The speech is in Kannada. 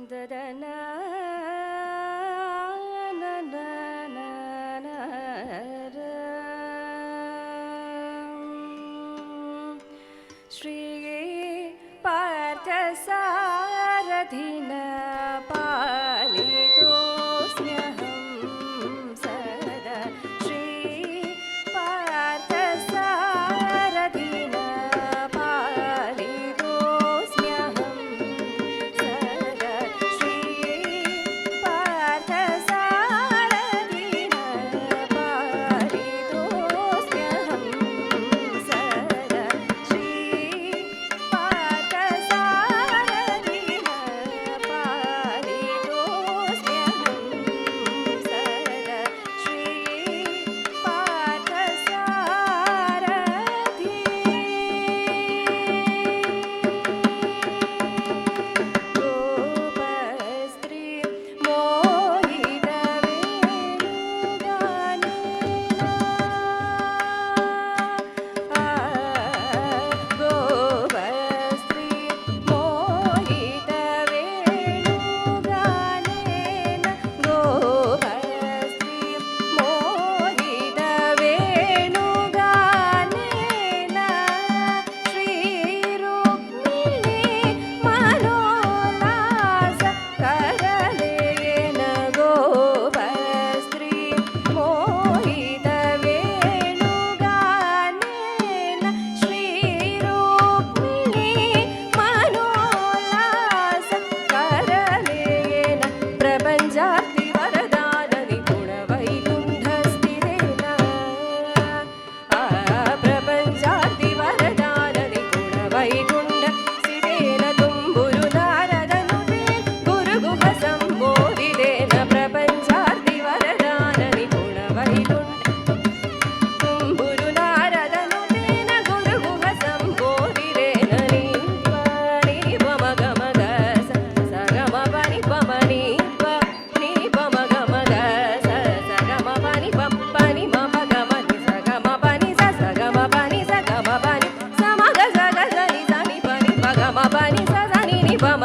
ದದನ ಶ್ರೀ ಪಾರ್ಥ ಸಾರಥಿನ ಪಾಲಿತೋಸ್ಮ್ಯಹಂ ಸದಾ ಶ್ರೀ ಪಾರ್ಥ ಸಾರಥಿನ ಪಾಲಿತೋಸ್ಮ್ಯಹಂ ಸದಾ ಶ್ರೀ ಪಾರ್ಥ ಸಾರಥಿನ ಪಾಲಿತೋಸ್ಮ್ಯಹಂ ಸದಾ ಶ್ರೀ ಪಾರ್ಥ ಸಾರಥಿನ ಪಾಲಿತೋಸ್ಮ್ಯಹಂ ಸದಾ ಶ್ರೀ ಪಾರ್ಥ ಸಾರಥಿ ಗೋಪಸ್ತ್ರೀ ಮೋಹಿತವೇಣುಗಾನೇನ ಗೋಪಸ್ತ್ರೀ ಮೋಹಿತವೇಣುಗಾನೇನ ಶ್ರೀರುಕ್ಮಿಣೀ ಮನೋಲ್ಲಾಸ ಕರಲೇನ ಗೋಪಸ್ತ್ರೀ ಮೋಹಿತವೇಣುಗಾನೇನ ಶ್ರೀರುಕ್ಮಿಣೀ ಮನೋಲ್ಲಾಸ ಕರಲೇನ ಪ್ರಪಂಚಾರ್ತಿ ವರದಾನ ನಿಪುಣ ವೈಕುಂಠಸ್ಥಿರೇನ ಪ್ರಪಂಚಾರ್ತಿ ವರದಾನ ನಿಪುಣ ವೈಕುಂಠ ಸ್ಥಿರೇನ ತುಂಬುರು ನಾರದನುತೇನ ಗುರುಗುಹ ಸಂಬೋಧಿತೇನ ಪ್ರಪಂಚಾರ್ತಿ ವರದಾನ ನಿಪುಣ ವೈಕುಂಠ ತುಂಬುರು ನಾರದನುತೇನ ಗುರುಗುಹ ಸಂಬೋಧಿತೇನ ನೀಪಮಗಮಗ ಸಗಮಪನಿ ಪಮನಿ ನೀಪಮಗಮಗ ಸಗಮಪನಿ ಪಪ್ಪನಿ ಮಪಗಮನಿ ಸಗಮಪನಿ ಸಗಮಪನಿ ಸಗಮಪನಿ ಸಮಗ ಸಗಸನಿ ಸನಿ ಪನಿ ಪಗಮಪನಿ ಸನಿ ನಿಪಮ